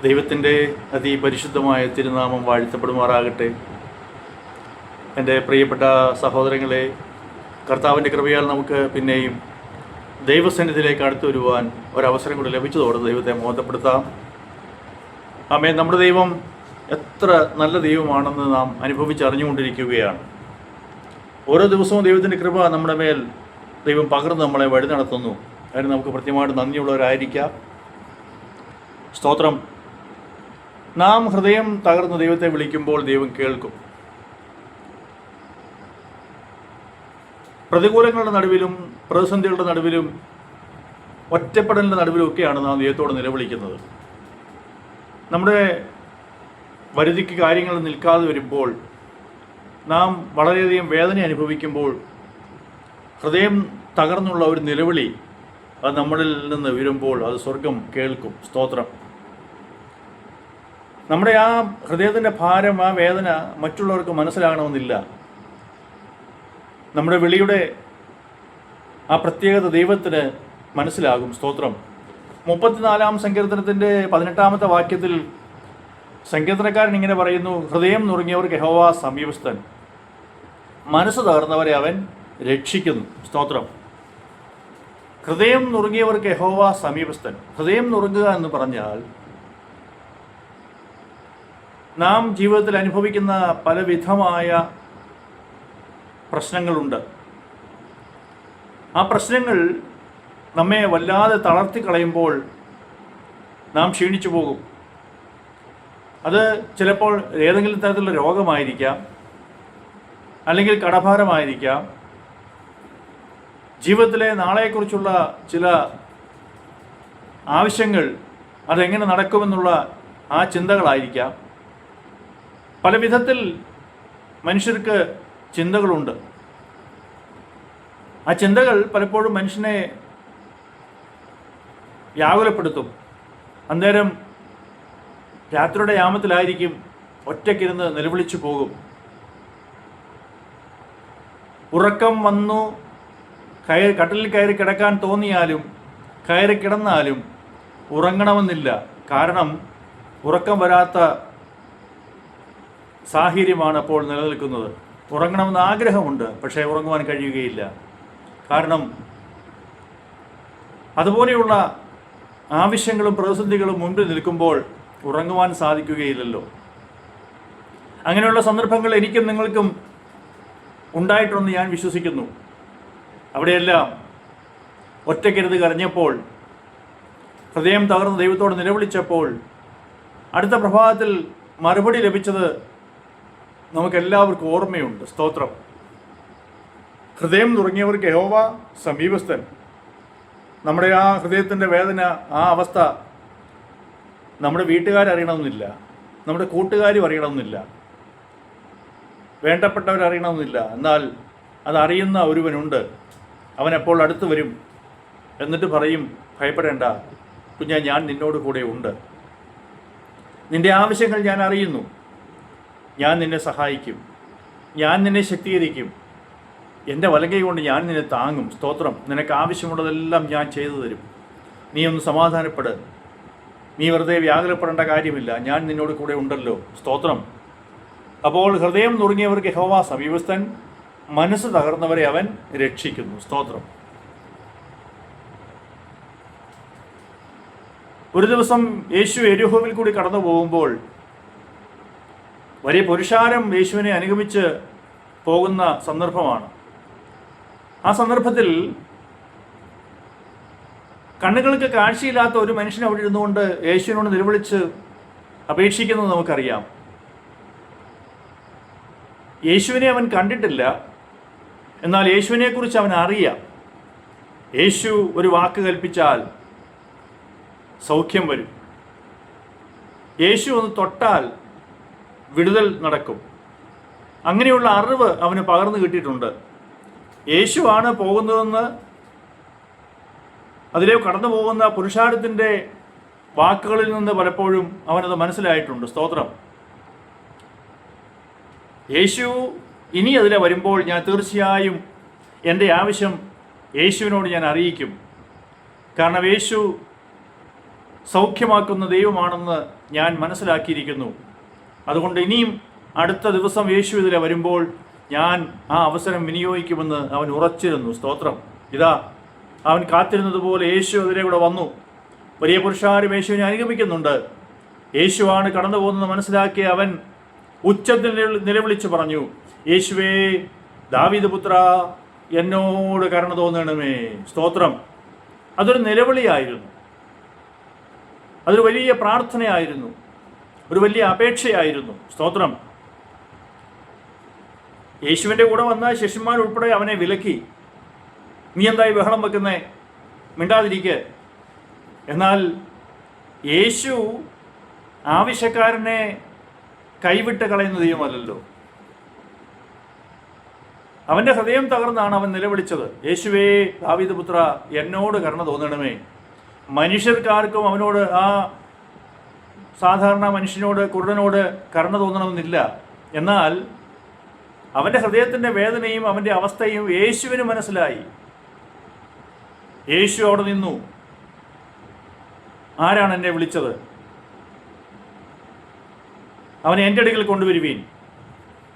ദൈവത്തിൻ്റെ അതിപരിശുദ്ധമായ തിരുനാമം വാഴ്ത്തപ്പെടുമാറാകട്ടെ. എൻ്റെ പ്രിയപ്പെട്ട സഹോദരങ്ങളെ, കർത്താവിൻ്റെ കൃപയാൽ നമുക്ക് പിന്നെയും ദൈവസന്നിധിയിലേക്ക് അടുത്തു വരുവാൻ ഒരവസരം കൂടി ലഭിച്ചതോടെ ദൈവത്തെ മോഹപ്പെടുത്താം. ആമേൻ. നമ്മുടെ ദൈവം എത്ര നല്ല ദൈവമാണെന്ന് നാം അനുഭവിച്ചറിഞ്ഞുകൊണ്ടിരിക്കുകയാണ്. ഓരോ ദിവസവും ദൈവത്തിൻ്റെ കൃപ നമ്മുടെ മേൽ ദൈവം പകർന്ന് നമ്മളെ വഴി നടത്തുന്നു. അതിന് നമുക്ക് കൃത്യമായിട്ട് നന്ദിയുള്ളവരായിരിക്കാം. സ്തോത്രം. നാം ഹൃദയം തകർന്ന് ദൈവത്തെ വിളിക്കുമ്പോൾ ദൈവം കേൾക്കും. പ്രതികൂലങ്ങളുടെ നടുവിലും പ്രതിസന്ധികളുടെ നടുവിലും ഒറ്റപ്പെടലിൻ്റെ നടുവിലുമൊക്കെയാണ് നാം ദൈവത്തോട് നിലവിളിക്കുന്നത്. നമ്മുടെ വരുതിക്ക് കാര്യങ്ങൾ നിൽക്കാതെ വരുമ്പോൾ, നാം വളരെയധികം വേദന അനുഭവിക്കുമ്പോൾ, ഹൃദയം തകർന്നുള്ള ഒരു നിലവിളി അത് നമ്മളിൽ നിന്ന് വരുമ്പോൾ അത് സ്വർഗം കേൾക്കും. സ്തോത്രം. നമ്മുടെ ആ ഹൃദയത്തിൻ്റെ ഭാരം, ആ വേദന മറ്റുള്ളവർക്ക് മനസ്സിലാകണമെന്നില്ല. നമ്മുടെ വിളിയുടെ ആ പ്രത്യേകത ദൈവത്തിന് മനസ്സിലാകും. സ്തോത്രം. 34-ാം സങ്കീർത്തനത്തിൻ്റെ 18-ാമത്തെ വാക്യത്തിൽ സങ്കീർത്തനക്കാരൻ ഇങ്ങനെ പറയുന്നു: ഹൃദയം നുറുങ്ങിയവർക്ക് യഹോവ സമീപസ്ഥൻ, മനസ്സ് തകർന്നവരെ അവൻ രക്ഷിക്കുന്നു. സ്തോത്രം. ഹൃദയം നുറുങ്ങിയവർക്ക് യഹോവ സമീപസ്ഥൻ. ഹൃദയം നുറുങ്ങുക എന്ന് പറഞ്ഞാൽ നാം ജീവിതത്തിൽ അനുഭവിക്കുന്ന പലവിധമായ പ്രശ്നങ്ങളുണ്ട്. ആ പ്രശ്നങ്ങൾ നമ്മെ വല്ലാതെ തളർത്തിക്കളയുമ്പോൾ നാം ക്ഷീണിച്ചു പോകും. അത് ചിലപ്പോൾ ഏതെങ്കിലും തരത്തിലുള്ള രോഗമായിരിക്കാം, അല്ലെങ്കിൽ കടഭാരമായിരിക്കാം, ജീവിതത്തിലെ നാളെക്കുറിച്ചുള്ള ചില ആവശ്യങ്ങൾ അതെങ്ങനെ നടക്കുമെന്നുള്ള ആ ചിന്തകളായിരിക്കാം. പല വിധത്തിൽ മനുഷ്യർക്ക് ചിന്തകളുണ്ട്. ആ ചിന്തകൾ പലപ്പോഴും മനുഷ്യനെ വ്യാകുലപ്പെടുത്തും. അന്നേരം രാത്രിയുടെ യാമത്തിലായിരിക്കും ഒറ്റയ്ക്കിരുന്ന് നിലവിളിച്ചു പോകും. ഉറക്കം വന്നു കട്ടിലിൽ കയറി കിടക്കാൻ തോന്നിയാലും കയറി കിടന്നാലും ഉറങ്ങണമെന്നില്ല. കാരണം ഉറക്കം വരാത്ത സാഹചര്യമാണ് അപ്പോൾ നിലനിൽക്കുന്നത്. ഉറങ്ങണമെന്ന് ആഗ്രഹമുണ്ട്, പക്ഷേ ഉറങ്ങുവാൻ കഴിയുകയില്ല. കാരണം അതുപോലെയുള്ള ആവശ്യങ്ങളും പ്രതിസന്ധികളും മുൻപിൽ നിൽക്കുമ്പോൾ ഉറങ്ങുവാൻ സാധിക്കുകയില്ലല്ലോ. അങ്ങനെയുള്ള സന്ദർഭങ്ങൾ എനിക്കും നിങ്ങൾക്കും ഉണ്ടായിട്ടുണ്ടെന്ന് ഞാൻ വിശ്വസിക്കുന്നു. അവിടെയെല്ലാം ഒറ്റയ്ക്കിരുന്ന് കരഞ്ഞപ്പോൾ, ഹൃദയം തകർന്ന് ദൈവത്തോട് നിലവിളിച്ചപ്പോൾ, അടുത്ത പ്രഭാതത്തിൽ മറുപടി ലഭിച്ചത് നമുക്കെല്ലാവർക്കും ഓർമ്മയുണ്ട്. സ്തോത്രം. ഹൃദയം നുറുങ്ങിയവർക്ക് യഹോവ സമീപസ്ഥൻ. നമ്മുടെ ആ ഹൃദയത്തിൻ്റെ വേദന, ആ അവസ്ഥ നമ്മുടെ വീട്ടുകാരറിയണമെന്നില്ല, നമ്മുടെ കൂട്ടുകാരും അറിയണമെന്നില്ല, വേണ്ടപ്പെട്ടവരറിയണമെന്നില്ല. എന്നാൽ അതറിയുന്ന ഒരുവനുണ്ട്. അവനെപ്പോൾ അടുത്ത് വരും. എന്നിട്ട് പറയും: ഭയപ്പെടേണ്ട കുഞ്ഞാ, ഞാൻ നിന്നോട് കൂടെ ഉണ്ട്. നിൻ്റെ ആവശ്യങ്ങൾ ഞാൻ അറിയുന്നു. ഞാൻ നിന്നെ സഹായിക്കും. ഞാൻ നിന്നെ ശക്തീകരിക്കും. എൻ്റെ വലങ്കൈ കൊണ്ട് ഞാൻ നിന്നെ താങ്ങും. സ്തോത്രം. നിനക്ക് ആവശ്യമുള്ളതെല്ലാം ഞാൻ ചെയ്തു തരും. നീ ഒന്ന് സമാധാനപ്പെട്. നീ വെറുതെ വ്യാകുലപ്പെടേണ്ട കാര്യമില്ല. ഞാൻ നിന്നോട് കൂടെ ഉണ്ടല്ലോ. സ്തോത്രം. അപ്പോൾ ഹൃദയം നുറുങ്ങിയവർക്ക് യഹോവ സമീപസ്ഥൻ, മനസ്സ് തകർന്നവരെ അവൻ രക്ഷിക്കുന്നു. സ്തോത്രം. ഒരു ദിവസം യേശു യെരിഹോവിൽ കൂടി കടന്നു പോകുമ്പോൾ വലിയ പുരുഷാരം യേശുവിനെ അനുഗമിച്ച് പോകുന്ന സന്ദർഭമാണ്. ആ സന്ദർഭത്തിൽ കണ്ണുകൾക്ക് കാഴ്ചയില്ലാത്ത ഒരു മനുഷ്യൻ അവിടെ ഇരുന്നുകൊണ്ട് യേശുവിനോട് നിലവിളിച്ച് അപേക്ഷിക്കുന്നത് നമുക്കറിയാം. യേശുവിനെ അവൻ കണ്ടിട്ടില്ല, എന്നാൽ യേശുവിനെക്കുറിച്ച് അവൻ അറിയാം. യേശു ഒരു വാക്ക് കൽപ്പിച്ചാൽ സൗഖ്യം വരും. യേശു ഒന്ന് തൊട്ടാൽ വിടുതൽ നടക്കും. അങ്ങനെയുള്ള അറിവ് അവന് പകർന്നു കിട്ടിയിട്ടുണ്ട്. യേശുവാണ് പോകുന്നതെന്ന് അതിലേക്ക് കടന്നു പോകുന്ന പുരുഷാരത്തിൻ്റെ വാക്കുകളിൽ നിന്ന് പലപ്പോഴും അവനത് മനസ്സിലായിട്ടുണ്ട്. സ്തോത്രം. യേശു ഇനി അതിലെ വരുമ്പോൾ ഞാൻ തീർച്ചയായും എൻ്റെ ആവശ്യം യേശുവിനോട് ഞാൻ അറിയിക്കും. കാരണം യേശു സൗഖ്യമാക്കുന്ന ദൈവമാണെന്ന് ഞാൻ മനസ്സിലാക്കിയിരിക്കുന്നു. അതുകൊണ്ട് ഇനിയും അടുത്ത ദിവസം യേശു ഇതിലെ വരുമ്പോൾ ഞാൻ ആ അവസരം വിനിയോഗിക്കുമെന്ന് അവൻ ഉറച്ചിരുന്നു. സ്തോത്രം. ഇതാ അവൻ കാത്തിരുന്നത് പോലെ യേശു അതിലെ കൂടെ വന്നു. വലിയ പുരുഷാരം യേശുവിനെ അനുഗമിക്കുന്നുണ്ട്. യേശുവാണ് കടന്നു പോകുന്നത് മനസ്സിലാക്കിയ അവൻ ഉച്ചത്തിൽ നിലവിളിച്ചു പറഞ്ഞു, യേശുവേ ദാവീദ് പുത്ര, എന്നോട് കരുണ തോന്നണമേ. സ്തോത്രം. അതൊരു നിലവിളിയായിരുന്നു, അതൊരു വലിയ പ്രാർത്ഥനയായിരുന്നു, ഒരു വലിയ അപേക്ഷയായിരുന്നു. സ്തോത്രം. യേശുവിൻ്റെ കൂടെ വന്ന ശിഷ്യന്മാരുൾപ്പെടെ അവനെ വിലക്കി. നീ എന്തായി ബഹളം വെക്കുന്നേ, മിണ്ടാതിരിക്കുക. എന്നാൽ യേശു ആവശ്യക്കാരനെ കൈവിട്ട് കളയുന്ന ദൈവമല്ലല്ലോ. അവൻ്റെ ഹൃദയം തകർന്നാണ് അവൻ നിലവിളിച്ചത്, യേശുവേ ദാവീദ് പുത്ര, എന്നോട് കരുണ തോന്നണമേ. മനുഷ്യർക്കാർക്കും അവനോട്, ആ സാധാരണ മനുഷ്യനോട്, കുരുടനോട് കരുണ തോന്നണമെന്നില്ല. എന്നാൽ അവൻ്റെ ഹൃദയത്തിൻ്റെ വേദനയും അവൻ്റെ അവസ്ഥയും യേശുവിന് മനസ്സിലായി. യേശു അവിടെ നിന്നു. ആരാണ് എന്നെ വിളിച്ചത്? അവനെ എൻ്റെ അടുക്കൽ കൊണ്ടുവരുവീൻ.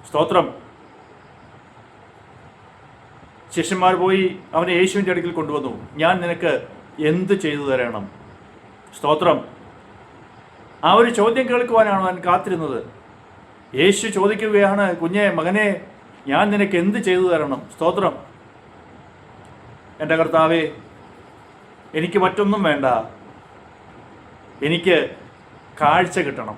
സ്തോത്രം. ശിഷ്യന്മാർ പോയി അവനെ യേശുവിൻ്റെ അടുക്കൽ കൊണ്ടുവന്നു. ഞാൻ നിനക്ക് എന്ത് ചെയ്തു തരണം? സ്തോത്രം. ആ ഒരു ചോദ്യം കേൾക്കുവാനാണ് അവൻ കാത്തിരുന്നത്. യേശു ചോദിക്കുകയാണ്, കുഞ്ഞെ, മകനെ, ഞാൻ നിനക്ക് എന്ത് ചെയ്തു തരണം? സ്തോത്രം. എൻ്റെ കർത്താവേ, എനിക്ക് മറ്റൊന്നും വേണ്ട, എനിക്ക് കാഴ്ച കിട്ടണം.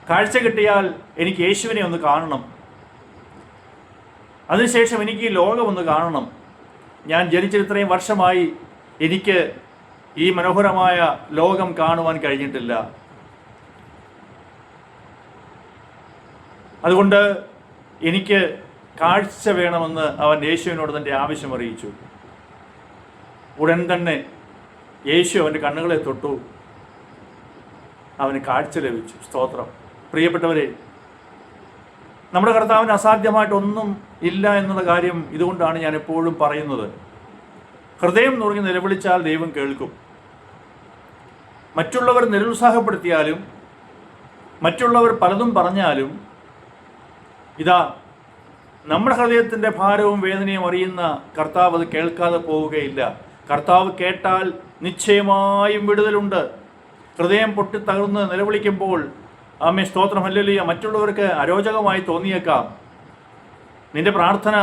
കാഴ്ച കിട്ടിയാൽ എനിക്ക് യേശുവിനെ ഒന്ന് കാണണം. അതിനുശേഷം എനിക്ക് ഈ ലോകം ഒന്ന് കാണണം. ഞാൻ ജനിച്ചിട്ട് ഇത്രയും വർഷമായി എനിക്ക് ഈ മനോഹരമായ ലോകം കാണുവാൻ കഴിഞ്ഞിട്ടില്ല. അതുകൊണ്ട് എനിക്ക് കാഴ്ച വേണമെന്ന് അവൻ യേശുവിനോട് തൻ്റെ ആവശ്യം അറിയിച്ചു. ഉടൻ തന്നെ യേശു അവൻ്റെ കണ്ണുകളെ തൊട്ടു. അവന് കാഴ്ച ലഭിച്ചു. സ്തോത്രം. പ്രിയപ്പെട്ടവരെ, നമ്മുടെ കർത്താവിന് അസാധ്യമായിട്ടൊന്നും ഇല്ല എന്നുള്ള കാര്യം ഇതുകൊണ്ടാണ് ഞാൻ എപ്പോഴും പറയുന്നത്. ഹൃദയം നുറുങ്ങി നിലവിളിച്ചാൽ ദൈവം കേൾക്കും. മറ്റുള്ളവർ നിരുത്സാഹപ്പെടുത്തിയാലും മറ്റുള്ളവർ പലതും പറഞ്ഞാലും ഇതാ നമ്മുടെ ഹൃദയത്തിൻ്റെ ഭാരവും വേദനയും അറിയുന്ന കർത്താവ് അത് കേൾക്കാതെ പോവുകയില്ല. കർത്താവ് കേട്ടാൽ നിശ്ചയമായും വിടുതലുണ്ട്. ഹൃദയം പൊട്ടി തകർന്ന് നിലവിളിക്കുമ്പോൾ ആമേ, സ്തോത്രം, ഹല്ലേലൂയ, മറ്റുള്ളവർക്ക് അരോചകമായി തോന്നിയേക്കാം. നിന്റെ പ്രാർത്ഥന,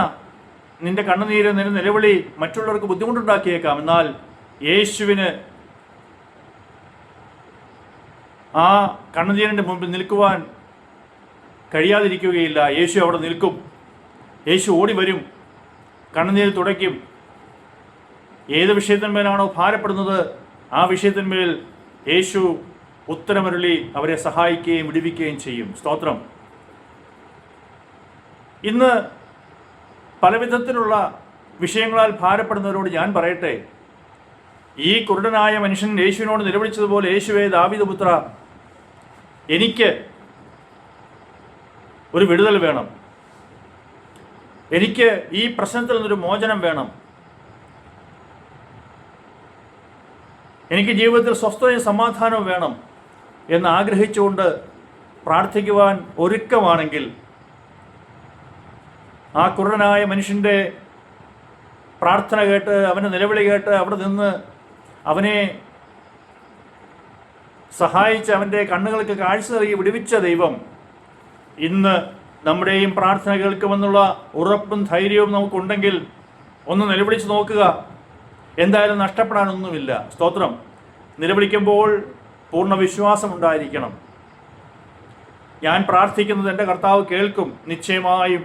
നിന്റെ കണ്ണുനീര്, നിന്റെ നിലവിളി മറ്റുള്ളവർക്ക് ബുദ്ധിമുട്ടുണ്ടാക്കിയേക്കാം. എന്നാൽ യേശുവിന് ആ കണ്ണുനീരിൻ്റെ മുമ്പിൽ നിൽക്കുവാൻ കഴിയാതിരിക്കുകയില്ല. യേശു അവിടെ നിൽക്കും. യേശു ഓടി വരും, കണ്ണുനീര് തുടയ്ക്കും. ഏത് വിഷയത്തിന്മേലാണോ ഭാരപ്പെടുന്നത് ആ വിഷയത്തിന്മേൽ യേശു ഉത്തരമരുളി അവരെ സഹായിക്കുകയും വിടുവിക്കുകയും ചെയ്യും. സ്തോത്രം. ഇന്ന് പലവിധത്തിലുള്ള വിഷയങ്ങളാൽ ഭാരപ്പെടുന്നവരോട് ഞാൻ പറയട്ടെ, ഈ കുരുടനായ മനുഷ്യൻ യേശുവിനോട് നിലവിളിച്ചതുപോലെ, യേശുവേ ദാവീദ് പുത്ര, എനിക്ക് ഒരു വിടുതൽ വേണം, എനിക്ക് ഈ പ്രശ്നത്തിൽ നിന്നൊരു മോചനം വേണം, എനിക്ക് ജീവിതത്തിൽ സ്വസ്ഥതയും സമാധാനവും വേണം എന്ന് ആഗ്രഹിച്ചുകൊണ്ട് പ്രാർത്ഥിക്കുവാൻ ഒരുക്കമാണെങ്കിൽ, ആ കുരുടനായ മനുഷ്യൻ്റെ പ്രാർത്ഥന കേട്ട്, അവൻ്റെ നിലവിളി കേട്ട് അവിടെ നിന്ന് അവനെ സഹായിച്ച് അവൻ്റെ കണ്ണുകൾക്ക് കാഴ്ച നൽകി വിടുവിച്ച ദൈവം ഇന്ന് നമ്മുടെയും പ്രാർത്ഥന കേൾക്കുമെന്നുള്ള ഉറപ്പും ധൈര്യവും നമുക്കുണ്ടെങ്കിൽ ഒന്ന് നിലവിളിച്ച് നോക്കുക. എന്തായാലും നഷ്ടപ്പെടാനൊന്നുമില്ല. സ്തോത്രം. നിലവിളിക്കുമ്പോൾ പൂർണ്ണ വിശ്വാസമുണ്ടായിരിക്കണം. ഞാൻ പ്രാർത്ഥിക്കുന്നത് എൻ്റെ കർത്താവ് കേൾക്കും. നിശ്ചയമായും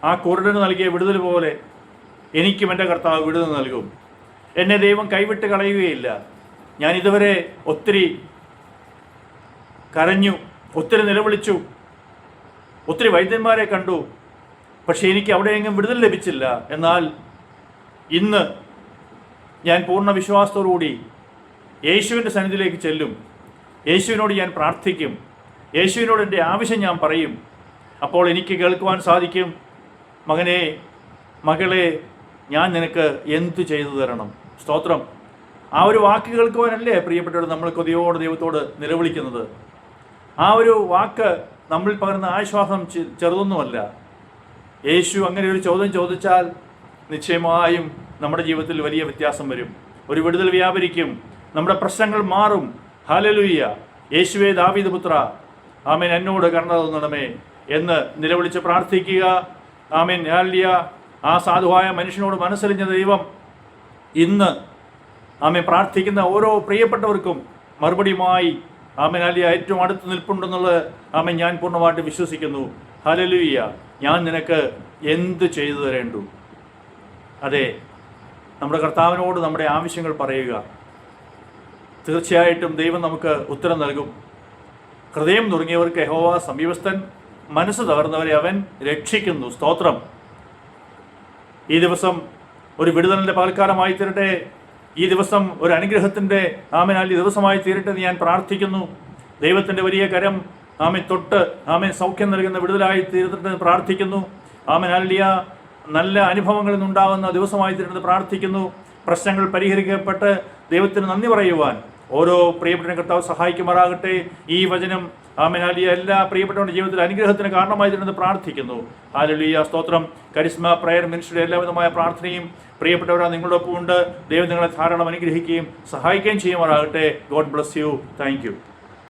ആ കുരുടന് നൽകിയ വിടുതൽ പോലെ എനിക്കും എൻ്റെ കർത്താവ് വിടുതൽ നൽകും. എന്നെ ദൈവം കൈവിട്ട് കളയുകയില്ല. ഞാൻ ഇതുവരെ ഒത്തിരി കരഞ്ഞു, ഒത്തിരി നിലവിളിച്ചു, ഒത്തിരി വൈദ്യന്മാരെ കണ്ടു, പക്ഷേ എനിക്ക് അവിടെയെങ്കിലും വിടുതൽ ലഭിച്ചില്ല. എന്നാൽ ഇന്ന് ഞാൻ പൂർണ്ണ വിശ്വാസത്തോടുകൂടി യേശുവിൻ്റെ സന്നിധിയിലേക്ക് ചെല്ലും. യേശുവിനോട് ഞാൻ പ്രാർത്ഥിക്കും. യേശുവിനോട് എൻ്റെ ആവശ്യം ഞാൻ പറയും. അപ്പോൾ എനിക്ക് കേൾക്കുവാൻ സാധിക്കും, മകനെ, മകളെ, ഞാൻ നിനക്ക് എന്തു ചെയ്തു തരണം? സ്തോത്രം. ആ ഒരു വാക്ക് കേൾക്കുവാനല്ലേ പ്രിയപ്പെട്ടവർ നമ്മൾ കൊതിയോട് ദൈവത്തോട് നിലവിളിക്കുന്നത്. ആ ഒരു വാക്ക് നമ്മളിൽ പകരുന്ന ആശ്വാസം ചെറുതൊന്നുമല്ല. യേശു അങ്ങനെ ഒരു ചോദ്യം ചോദിച്ചാൽ നിശ്ചയമായും നമ്മുടെ ജീവിതത്തിൽ വലിയ വ്യത്യാസം വരും. ഒരു വിടുതൽ വ്യാപരിക്കും. നമ്മുടെ പ്രശ്നങ്ങൾ മാറും. ഹല്ലേലൂയ. യേശുവേ ദാവീദ് പുത്ര, ആമേൻ, എന്നോട് കരുണ തോന്നണമേ എന്ന് നിലവിളിച്ച് പ്രാർത്ഥിക്കുക. ആമേൻ, ഹല്ലേലൂയ. ആ സാധുവായ മനുഷ്യനോട് മനസ്സലിഞ്ഞ ദൈവം ഇന്ന് ആമേൻ പ്രാർത്ഥിക്കുന്ന ഓരോ പ്രിയപ്പെട്ടവർക്കും മറുപടിയുമായി ആമേൻ ഹല്ലേലൂയ ഏറ്റവും അടുത്ത് നിൽപ്പുണ്ടെന്നുള്ളത് ആമേൻ ഞാൻ പൂർണ്ണമായിട്ട് വിശ്വസിക്കുന്നു. ഹല്ലേലൂയ. ഞാൻ നിനക്ക് എന്ത് ചെയ്തു തരേണ്ടു? അതെ, നമ്മുടെ കർത്താവിനോട് നമ്മുടെ ആവശ്യങ്ങൾ പറയുക. തീർച്ചയായിട്ടും ദൈവം നമുക്ക് ഉത്തരം നൽകും. ഹൃദയം നുറുങ്ങിയവർക്ക് യഹോവ സമീപസ്ഥൻ, മനസ്സ് തകർന്നവരെ അവൻ രക്ഷിക്കുന്നു. സ്തോത്രം. ഈ ദിവസം ഒരു വിടുതലിൻ്റെ പകൽക്കാലമായി തീരട്ടെ. ഈ ദിവസം ഒരു അനുഗ്രഹത്തിൻ്റെ ആമേൻ ദിവസമായി തീരട്ടെ എന്ന് ഞാൻ പ്രാർത്ഥിക്കുന്നു. ദൈവത്തിൻ്റെ വലിയ കരം ആമേൻ തൊട്ട് ആമേൻ സൗഖ്യം നൽകുന്ന വിടുതലായി തീരട്ടെ പ്രാർത്ഥിക്കുന്നു. Amen hallelujah. നല്ല അനുഭവങ്ങളിൽ നിന്നുണ്ടാകുന്ന ദിവസമായി തീരട്ടെ പ്രാർത്ഥിക്കുന്നു. പ്രശ്നങ്ങൾ പരിഹരിക്കപ്പെട്ട് ദൈവത്തിന് നന്ദി പറയുവാൻ ഓരോ പ്രിയപ്പെട്ട കർത്താവ് സഹായിക്കുമാറാകട്ടെ. ഈ വചനം ആമേൻ ഹല്ലേലൂയ എല്ലാ പ്രിയപ്പെട്ടവരുടെ ജീവിതത്തിൽ അനുഗ്രഹത്തിന് കാരണമായി തീരുന്നത് പ്രാർത്ഥിക്കുന്നു. ഹല്ലേലൂയ. സ്തോത്രം. കരിസ്മ പ്രയർ മിനിസ്ട്രിയുടെ എല്ലാവിധമായ പ്രാർത്ഥനയും പ്രിയപ്പെട്ടവരാ നിങ്ങളുടെ ഒപ്പം ഉണ്ട്. ദൈവം നിങ്ങളെ ധാരാളം അനുഗ്രഹിക്കുകയും സഹായിക്കുകയും ചെയ്യുമാറാകട്ടെ. God bless you. Thank you.